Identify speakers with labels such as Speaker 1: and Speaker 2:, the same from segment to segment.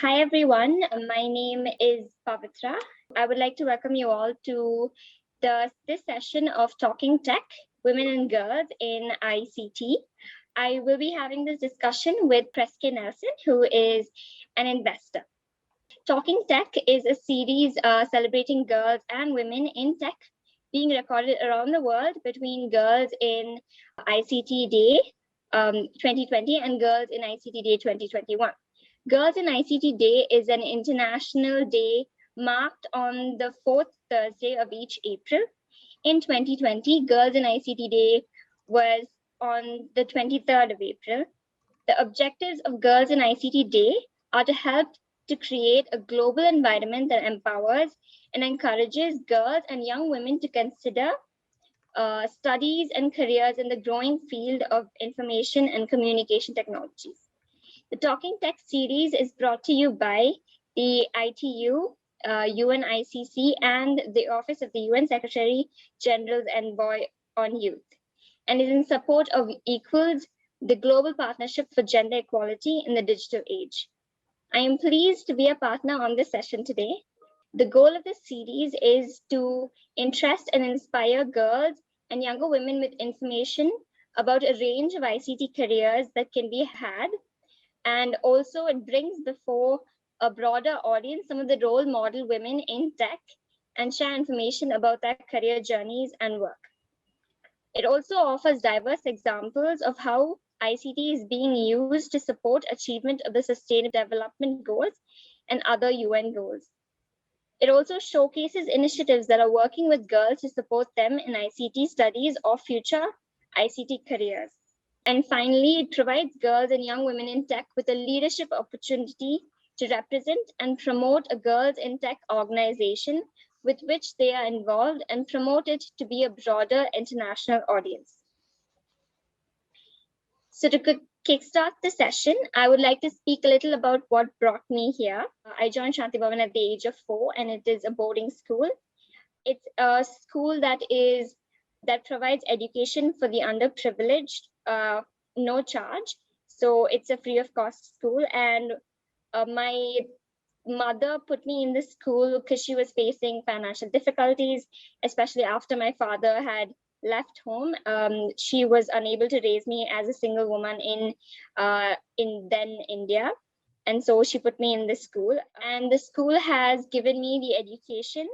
Speaker 1: Hi everyone, my name is Pavithra. I would like to welcome you all to this session of Talking Tech, Women and Girls in ICT. I will be having this discussion with Kreske Nickelsen, who is an investor. Talking Tech is a series celebrating girls and women in tech being recorded around the world between Girls in ICT Day 2020 and Girls in ICT Day 2021. Girls in ICT Day is an international day marked on the fourth Thursday of each April. In 2020, Girls in ICT Day was on the 23rd of April. The objectives of Girls in ICT Day are to help to create a global environment that empowers and encourages girls and young women to consider studies and careers in the growing field of information and communication technologies. The Talking Tech series is brought to you by the ITU, UNICC, and the Office of the UN Secretary General's Envoy on Youth, and is in support of Equals, the Global Partnership for Gender Equality in the Digital Age. I am pleased to be a partner on this session today. The goal of this series is to interest and inspire girls and younger women with information about a range of ICT careers that can be had. And also it brings before a broader audience some of the role model women in tech and share information about their career journeys and work. It also offers diverse examples of how ICT is being used to support achievement of the Sustainable Development Goals and other UN goals. It also showcases initiatives that are working with girls to support them in ICT studies or future ICT careers. And finally, it provides girls and young women in tech with a leadership opportunity to represent and promote a girls in tech organization with which they are involved and promote it to be a broader international audience. So to kickstart the session, I would like to speak a little about what brought me here. I joined Shanti Bhavan at the age of 4, and it is a boarding school. It's a school that provides education for the underprivileged, no charge. So it's a free of cost school. And my mother put me in the school because she was facing financial difficulties, especially after my father had left home. She was unable to raise me as a single woman in then India. And so she put me in the school. And the school has given me the education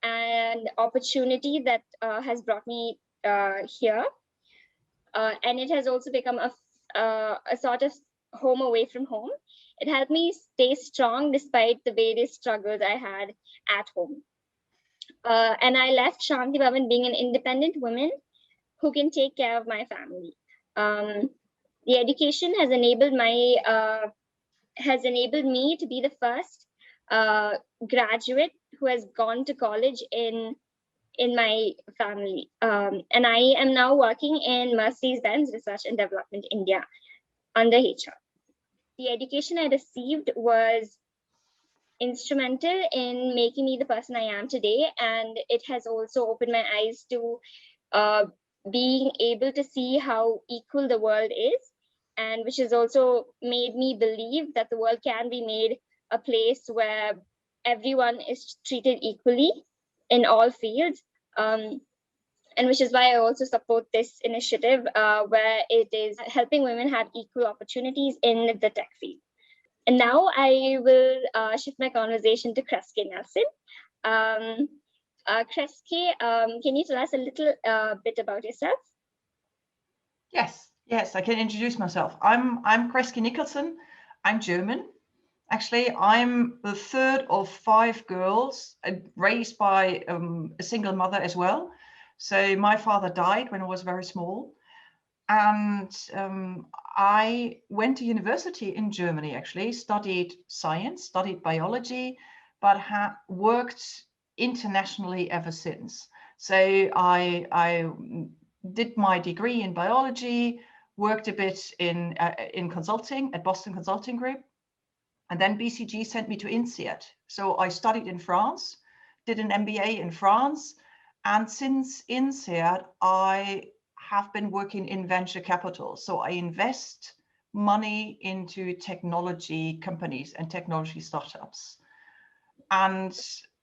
Speaker 1: and opportunity that has brought me here. And it has also become a sort of home away from home. It helped me stay strong despite the various struggles I had at home. And I left Shanti Bhavan being an independent woman who can take care of my family. The education has enabled me to be the first graduate who has gone to college in my family. And I am now working in Benz Research and Development India under HR. The education I received was instrumental in making me the person I am today. And it has also opened my eyes to being able to see how equal the world is, and which has also made me believe that the world can be made a place where everyone is treated equally in all fields. And which is why I also support this initiative where it is helping women have equal opportunities in the tech field. And now I will shift my conversation to Kreske Nickelsen. Kreske, can you tell us a little bit about yourself?
Speaker 2: Yes, I can introduce myself. I'm Kreske Nickelsen. I'm German. Actually, I'm the third of 5 girls raised by a single mother as well. So my father died when I was very small. And I went to university in Germany, actually, studied science, studied biology, but have worked internationally ever since. So I did my degree in biology, worked a bit in consulting at Boston Consulting Group. And then BCG sent me to INSEAD. So I studied in France, did an MBA in France. And since INSEAD, I have been working in venture capital. So I invest money into technology companies and technology startups. And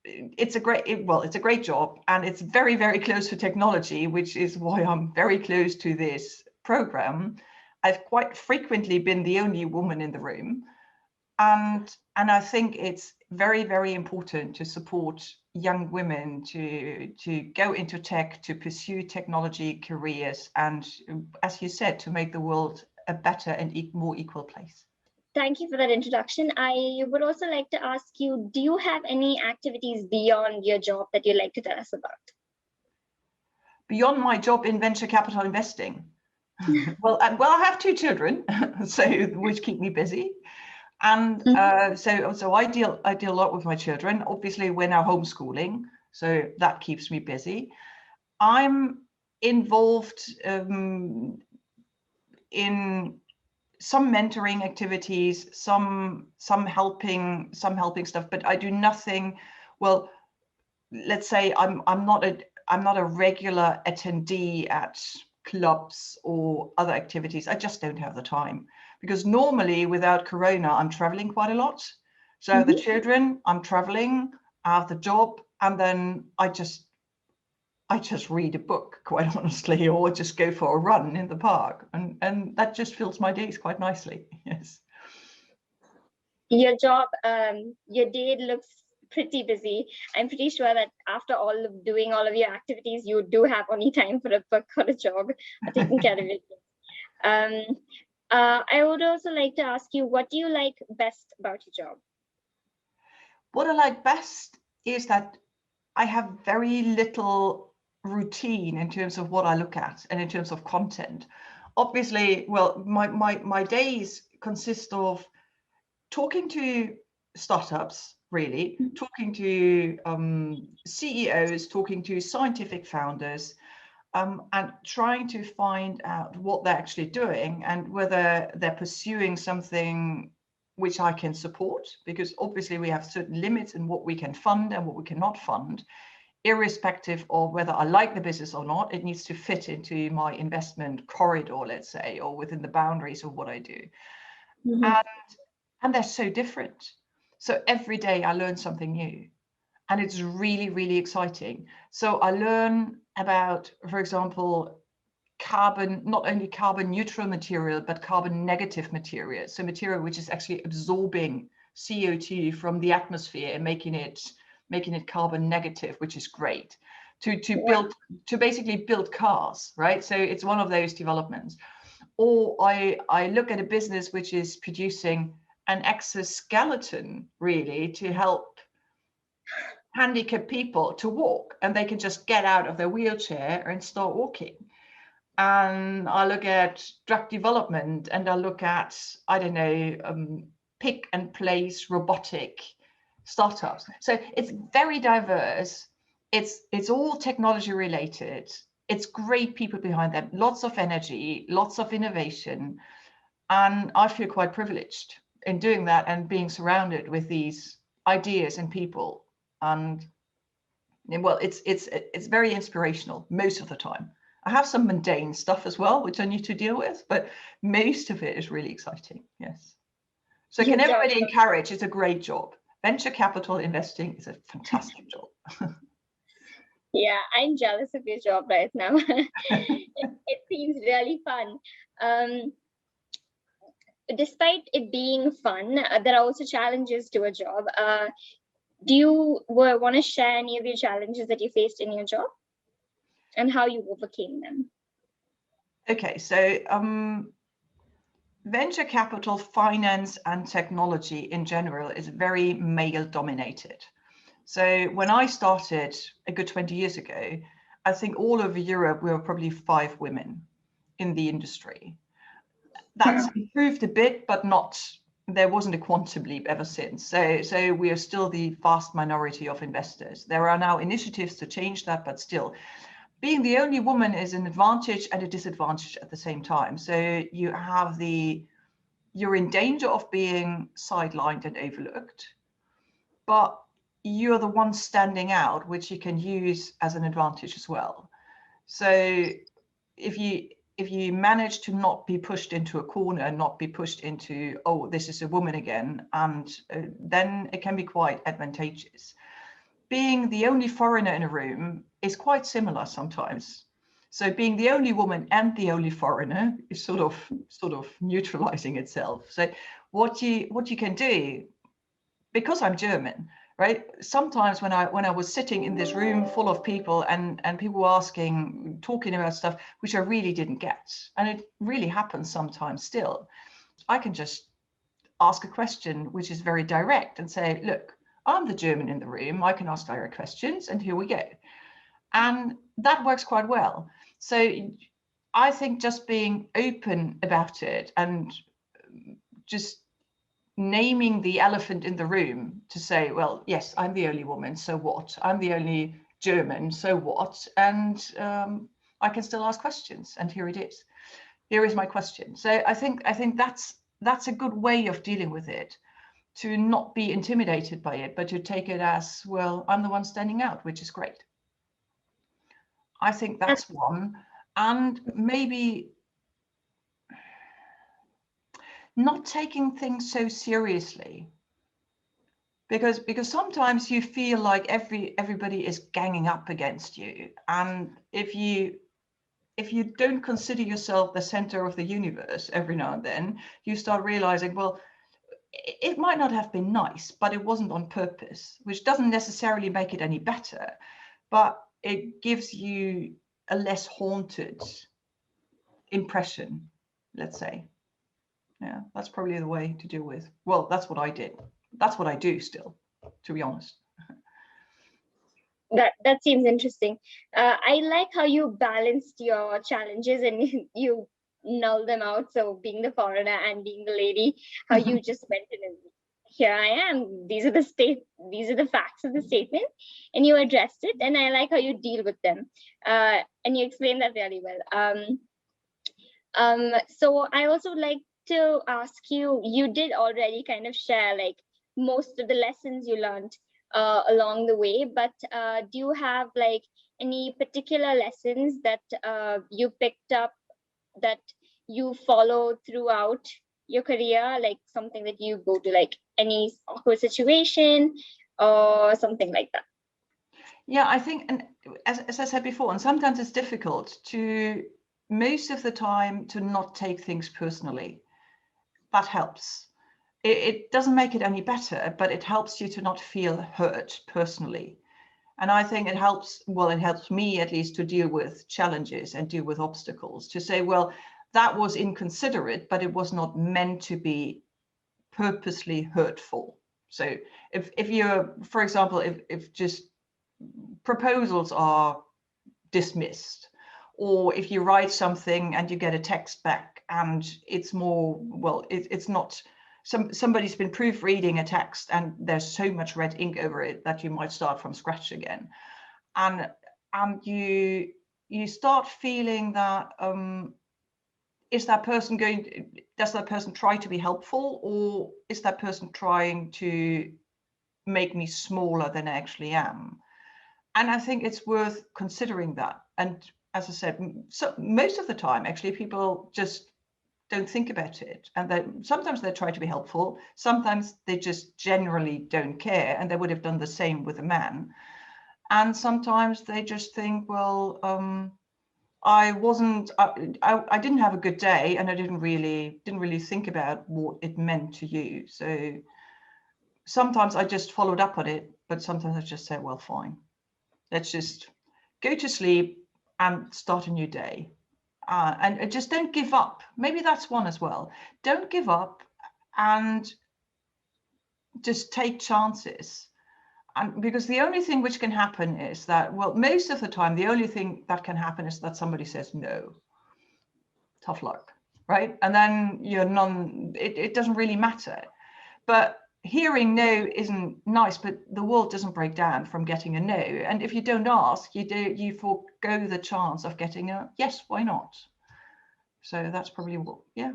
Speaker 2: it's a great job, and it's very, very close to technology, which is why I'm very close to this program. I've quite frequently been the only woman in the room. And I think it's very, very important to support young women to go into tech, to pursue technology careers, and, as you said, to make the world a better and more equal place.
Speaker 1: Thank you for that introduction. I would also like to ask you, do you have any activities beyond your job that you'd like to tell us about?
Speaker 2: Beyond my job in venture capital investing? Well, I have 2 children, so which keep me busy. And so I deal a lot with my children. Obviously, we're now homeschooling, so that keeps me busy. I'm involved in some mentoring activities, some helping stuff, but I do nothing. Well, let's say I'm not a regular attendee at clubs or other activities. I just don't have the time, because normally without Corona, I'm traveling quite a lot. So the children, I'm traveling, I have the job, and then I just read a book, quite honestly, or just go for a run in the park, and that just fills my days quite nicely. Yes.
Speaker 1: Your job, your day looks pretty busy. I'm pretty sure that after doing all of your activities, you do have only time for a book or a jog or taking care of it. I would also like to ask you, what do you like best about your job?
Speaker 2: What I like best is that I have very little routine in terms of what I look at and in terms of content. Obviously, well, my days consist of talking to startups, really, talking to CEOs, talking to scientific founders, and trying to find out what they're actually doing and whether they're pursuing something which I can support, because obviously we have certain limits in what we can fund and what we cannot fund. Irrespective of whether I like the business or not, it needs to fit into my investment corridor, let's say, or within the boundaries of what I do. And they're so different. So every day I learn something new, and it's really, really exciting. So I learn about, for example, not only carbon neutral material, but carbon negative material. So material which is actually absorbing CO2 from the atmosphere and making it carbon negative, which is great to basically build cars, right? So it's one of those developments. Or I look at a business which is producing an exoskeleton, really, to help handicapped people to walk, and they can just get out of their wheelchair and start walking. And I look at drug development, and I look at, I don't know, pick and place robotic startups. So it's very diverse. It's all technology related. It's great people behind them, lots of energy, lots of innovation. And I feel quite privileged in doing that and being surrounded with these ideas and people. And well, it's very inspirational most of the time. I have some mundane stuff as well, which I need to deal with, but most of it is really exciting. Yes. So can everybody encourage? It's a great job. Venture capital investing is a fantastic job.
Speaker 1: Yeah, I'm jealous of your job right now. It seems really fun. Despite it being fun, there are also challenges to a job. Do you want to share any of your challenges that you faced in your job and how you overcame them?
Speaker 2: Okay, so venture capital, finance, and technology in general is very male dominated. So when I started a good 20 years ago, I think all over Europe, we were probably 5 women in the industry. That's improved a bit, but there wasn't a quantum leap ever since. So we are still the vast minority of investors. There are now initiatives to change that, but still, being the only woman is an advantage and a disadvantage at the same time. So you're in danger of being sidelined and overlooked, but you're the one standing out, which you can use as an advantage as well. So if if you manage to not be pushed into a corner, not be pushed into, oh, this is a woman again, and then it can be quite advantageous. Being the only foreigner in a room is quite similar sometimes. So being the only woman and the only foreigner is sort of neutralizing itself. So what you can do, because I'm German, right? Sometimes when I was sitting in this room full of people and people were asking, talking about stuff which I really didn't get, and it really happens sometimes still, I can just ask a question which is very direct and say, look, I'm the German in the room, I can ask direct questions, and here we go. And that works quite well. So I think just being open about it and just naming the elephant in the room to say, well, yes, I'm the only woman, so what? I'm the only German, so what? And I can still ask questions, and here it is. Here is my question. So I think that's a good way of dealing with it, to not be intimidated by it, but to take it as, well, I'm the one standing out, which is great. I think that's one. And maybe not taking things so seriously, because sometimes you feel like everybody is ganging up against you, and if you don't consider yourself the center of the universe every now and then, you start realizing, well, it might not have been nice, but it wasn't on purpose, which doesn't necessarily make it any better, but it gives you a less haunted impression, let's say. Yeah, that's probably the way to deal with. Well, that's what I did. That's what I do still, to be honest.
Speaker 1: That seems interesting. I like how you balanced your challenges and you null them out. So being the foreigner and being the lady, how you just went in and here I am. These are the facts of the statement, and you addressed it. And I like how you deal with them, and you explained that really well. So I also like to ask you. You did already kind of share like most of the lessons you learned along the way, but do you have like any particular lessons that you picked up that you follow throughout your career, like something that you go to like any awkward situation or something like that?
Speaker 2: Yeah, I think, and as I said before, and sometimes it's difficult to, most of the time, to not take things personally. That helps. It doesn't make it any better, but it helps you to not feel hurt personally. And I think it helps, well, it helps me at least to deal with challenges and deal with obstacles, to say, well, that was inconsiderate, but it was not meant to be purposely hurtful. So if you're, for example, if just proposals are dismissed, or if you write something and you get a text back and it's more, well, it's not, somebody's been proofreading a text and there's so much red ink over it that you might start from scratch again, and you start feeling that is that person does that person try to be helpful, or is that person trying to make me smaller than I actually am? And I think it's worth considering that. And as I said, so most of the time, actually, people just don't think about it. And sometimes they try to be helpful. Sometimes they just generally don't care. And they would have done the same with a man. And sometimes they just think, well, I didn't have a good day, and I didn't really think about what it meant to you. So sometimes I just followed up on it, but sometimes I just said, well, fine. Let's just go to sleep and start a new day. And just don't give up. Maybe that's one as well. Don't give up and just take chances. And because the only thing which can happen is that, well, most of the time, the only thing that can happen is that somebody says no. Tough luck, right? And then it doesn't really matter. But hearing no isn't nice, but the world doesn't break down from getting a no. And if you don't ask, you forego the chance of getting a yes, why not? So that's probably what, yeah.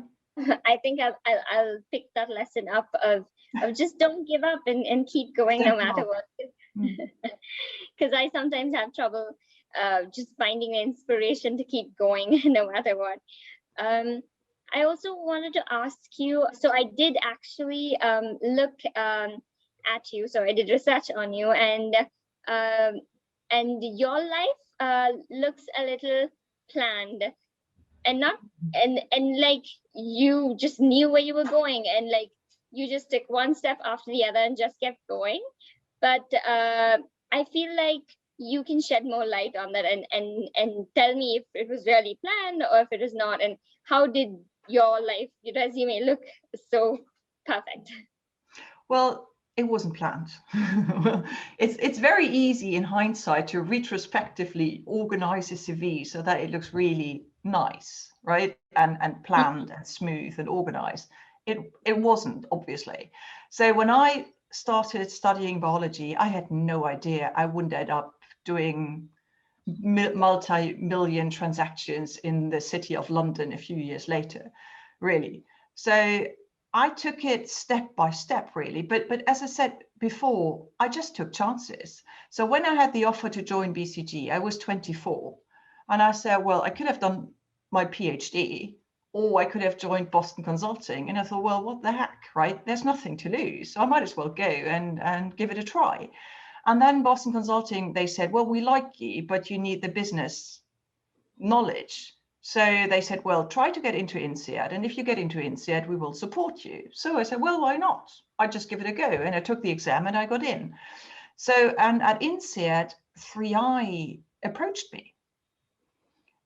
Speaker 1: I think I'll pick that lesson up of just don't give up and keep going no matter what. Because I sometimes have trouble just finding inspiration to keep going no matter what. I also wanted to ask you, so I did actually look at you, so I did research on you, um, and your life looks a little planned, and not and like you just knew where you were going, and like you just took one step after the other and just kept going. But I feel like you can shed more light on that, and tell me if it was really planned or if it is not, and how did your life, your resume look so perfect?
Speaker 2: Well, it wasn't planned. Well, it's very easy in hindsight to retrospectively organize a CV so that it looks really nice, right? And planned and smooth and organized. It wasn't, obviously. So when I started studying biology, I had no idea I wouldn't end up doing multi-million transactions in the city of London a few years later, really. So I took it step by step, really. But as I said before, I just took chances. So when I had the offer to join BCG, I was 24. And I said, well, I could have done my PhD, or I could have joined Boston Consulting. And I thought, well, what the heck, right? There's nothing to lose. So I might as well go and give it a try. And then Boston Consulting, they said, well, we like you, but you need the business knowledge. So they said, well, try to get into INSEAD. And if you get into INSEAD, we will support you. So I said, well, why not? I just give it a go. And I took the exam and I got in. So, and at INSEAD, 3i approached me.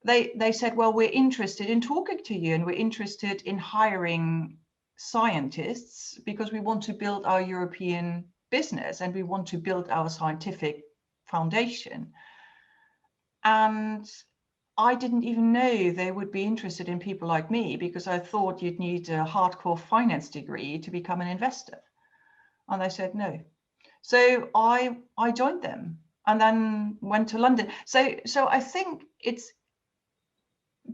Speaker 2: They said, well, we're interested in talking to you, and we're interested in hiring scientists because we want to build our European business and we want to build our scientific foundation. And I didn't even know they would be interested in people like me, because I thought you'd need a hardcore finance degree to become an investor. And they said no. So I joined them and then went to London. So I think it's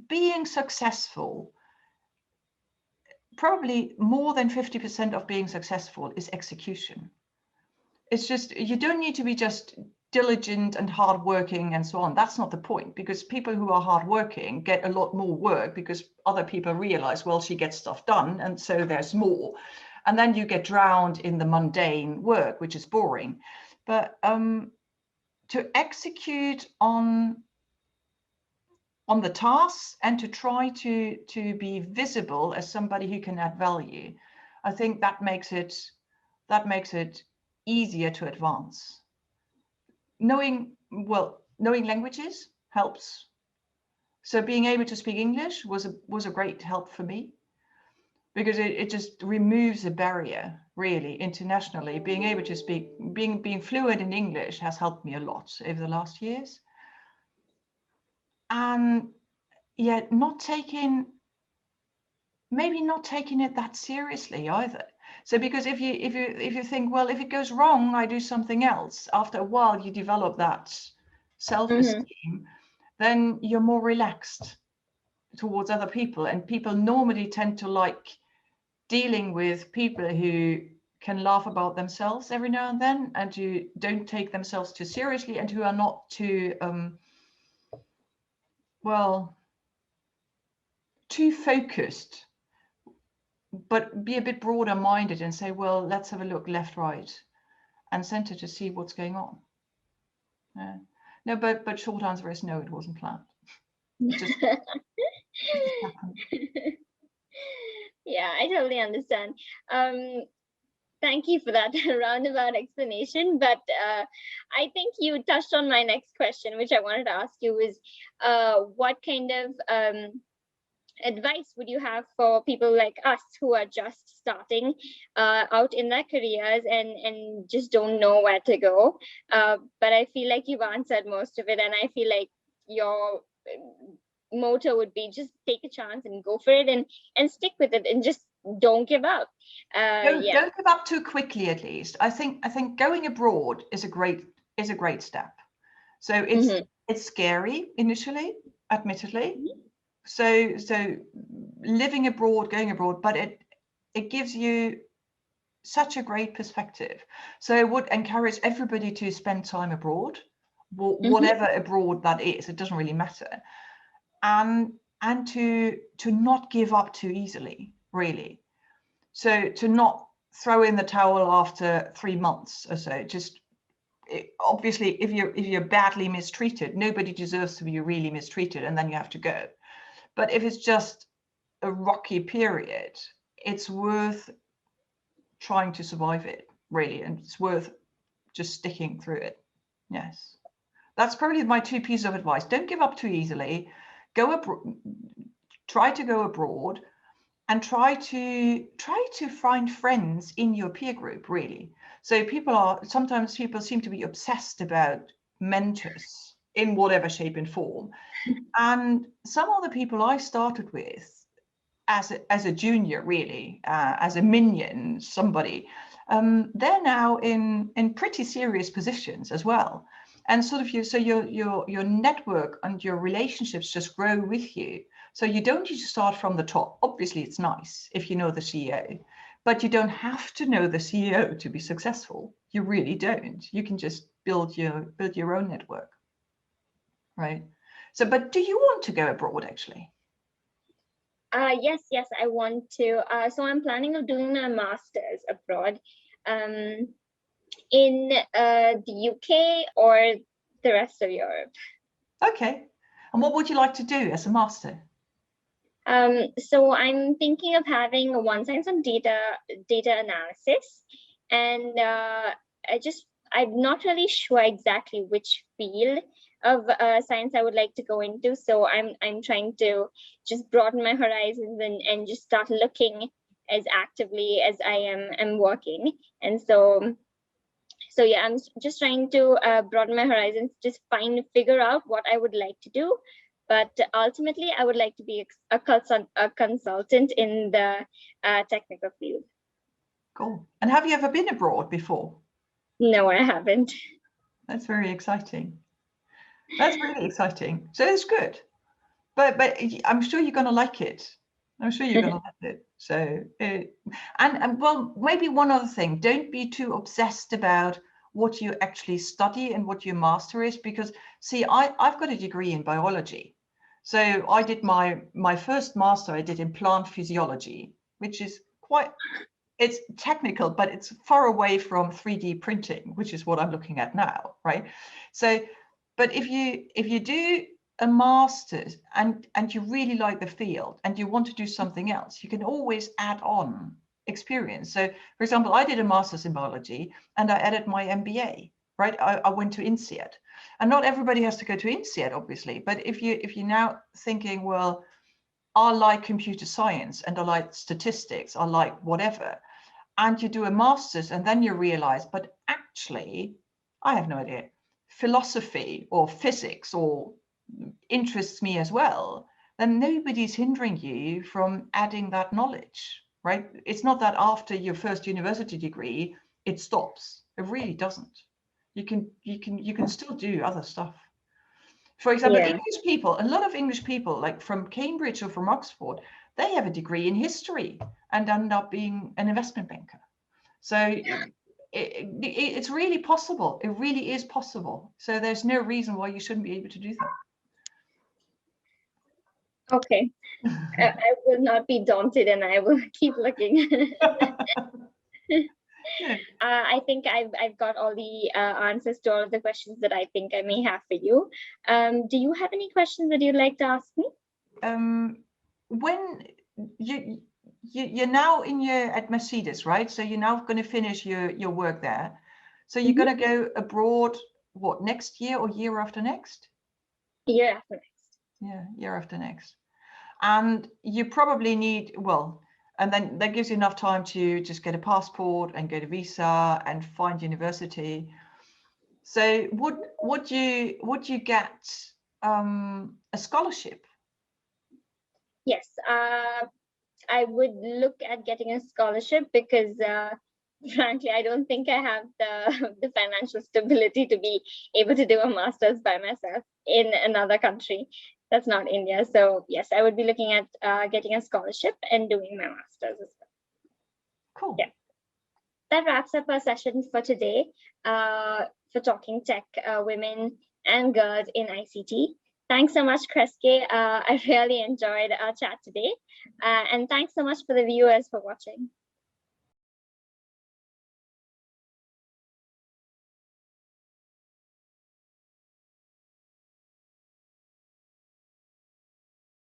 Speaker 2: being successful. Probably more than 50% of being successful is execution. It's just, you don't need to be just diligent and hardworking and so on. That's not the point, because people who are hardworking get a lot more work because other people realize, well, she gets stuff done, and so there's more. And then you get drowned in the mundane work, which is boring. But to execute on the tasks and to try to be visible as somebody who can add value, I think that makes it easier to advance. Knowing languages helps. So being able to speak English was a great help for me, because it just removes a barrier, really, internationally. Being able to speak, being fluent in English has helped me a lot over the last years. And yet maybe not taking it that seriously either. So because if you think, well, if it goes wrong, I do something else, after a while you develop that self-esteem, then you're more relaxed towards other people. And people normally tend to like dealing with people who can laugh about themselves every now and then, and who don't take themselves too seriously, and who are not too too focused, but be a bit broader minded and say, well, let's have a look left, right, and center to see what's going on. No, but short answer is no, it wasn't planned. It just happened.
Speaker 1: Yeah, I totally understand. Thank you for that roundabout explanation. But I think you touched on my next question, which I wanted to ask you, is what kind of advice would you have for people like us who are just starting out in their careers and just don't know where to go? But I feel like you've answered most of it, and I feel like your motto would be just take a chance and go for it, and stick with it, and just don't give up.
Speaker 2: Don't give up too quickly, at least. I think going abroad is a great step. So it's scary initially, admittedly. So living abroad, going abroad, but it gives you such a great perspective. So I would encourage everybody to spend time abroad. whatever abroad that is. It doesn't really matter. And to not give up too easily, really. So to not throw in the towel after 3 months or so. Just obviously, if you're badly mistreated, nobody deserves to be really mistreated, and then you have to go. But if it's just a rocky period, it's worth trying to survive it, really, and it's worth just sticking through it. Yes, that's probably my 2 pieces of advice. Don't give up too easily. Try to go abroad, and try to find friends in your peer group, really. So sometimes people seem to be obsessed about mentors in whatever shape and form. And some of the people I started with as a junior, really, as a minion, somebody, they're now in pretty serious positions as well. And sort of your network and your relationships just grow with you. So you don't need to start from the top. Obviously, it's nice if you know the CEO, but you don't have to know the CEO to be successful. You really don't. You can just build your own network, right? So, but do you want to go abroad, actually?
Speaker 1: Yes, I want to. So I'm planning of doing my master's abroad, in the UK or the rest of Europe.
Speaker 2: Okay. And what would you like to do as a master?
Speaker 1: So I'm thinking of having one science on data analysis, and I'm not really sure exactly which field of science I would like to go into. So I'm trying to just broaden my horizons and just start looking as actively as I am working. And so yeah, I'm just trying to broaden my horizons, just figure out what I would like to do. But ultimately, I would like to be a consultant in the technical field.
Speaker 2: Cool. And have you ever been abroad before?
Speaker 1: No, I haven't.
Speaker 2: That's very exciting. That's really exciting. So it's good. But I'm sure you're going to like it. I'm sure you're going to like it. So, and well, maybe one other thing, don't be too obsessed about what you actually study and what your master is, because see, I've got a degree in biology. So I did my first master, I did in plant physiology, which is it's technical, but it's far away from 3D printing, which is what I'm looking at now, right? So, but if you do a master's and you really like the field and you want to do something else, you can always add on experience. So, for example, I did a master's in biology and I added my MBA, right? I went to INSEAD, and not everybody has to go to INSEAD, obviously. But if you're now thinking, well, I like computer science and I like statistics, I like whatever, and you do a master's and then you realize, but actually, I have no idea, philosophy or physics or interests me as well, then nobody's hindering you from adding that knowledge, right? It's not that after your first university degree, it stops. It really doesn't. You can still do other stuff. For example,
Speaker 1: Yeah.
Speaker 2: English people, a lot of English people, like from Cambridge or from Oxford, they have a degree in history and end up being an investment banker. So it's really possible. It really is possible. So there's no reason why you shouldn't be able to do
Speaker 1: Okay.
Speaker 2: that.
Speaker 1: I will not be daunted, and I will keep looking.
Speaker 2: Yeah.
Speaker 1: I think I've got all the answers to all of the questions that I think I may have for you. Do you have any questions that you'd like to ask me?
Speaker 2: When you're now at Mercedes, right? So you're now going to finish your work there. So you're going to go abroad, what, next year or year after next?
Speaker 1: Year after next.
Speaker 2: Yeah, year after next. And you probably need, well, and then that gives you enough time to just get a passport and get a visa and find university. So would you get a scholarship?
Speaker 1: Yes, I would look at getting a scholarship because, frankly, I don't think I have the financial stability to be able to do a master's by myself in another country that's not India. So yes, I would be looking at getting a scholarship and doing my master's as well.
Speaker 2: Cool.
Speaker 1: Yeah. That wraps up our session for today, for Talking Tech Women and girls in ICT. Thanks so much, Kreske. I really enjoyed our chat today. And thanks so much for the viewers for watching.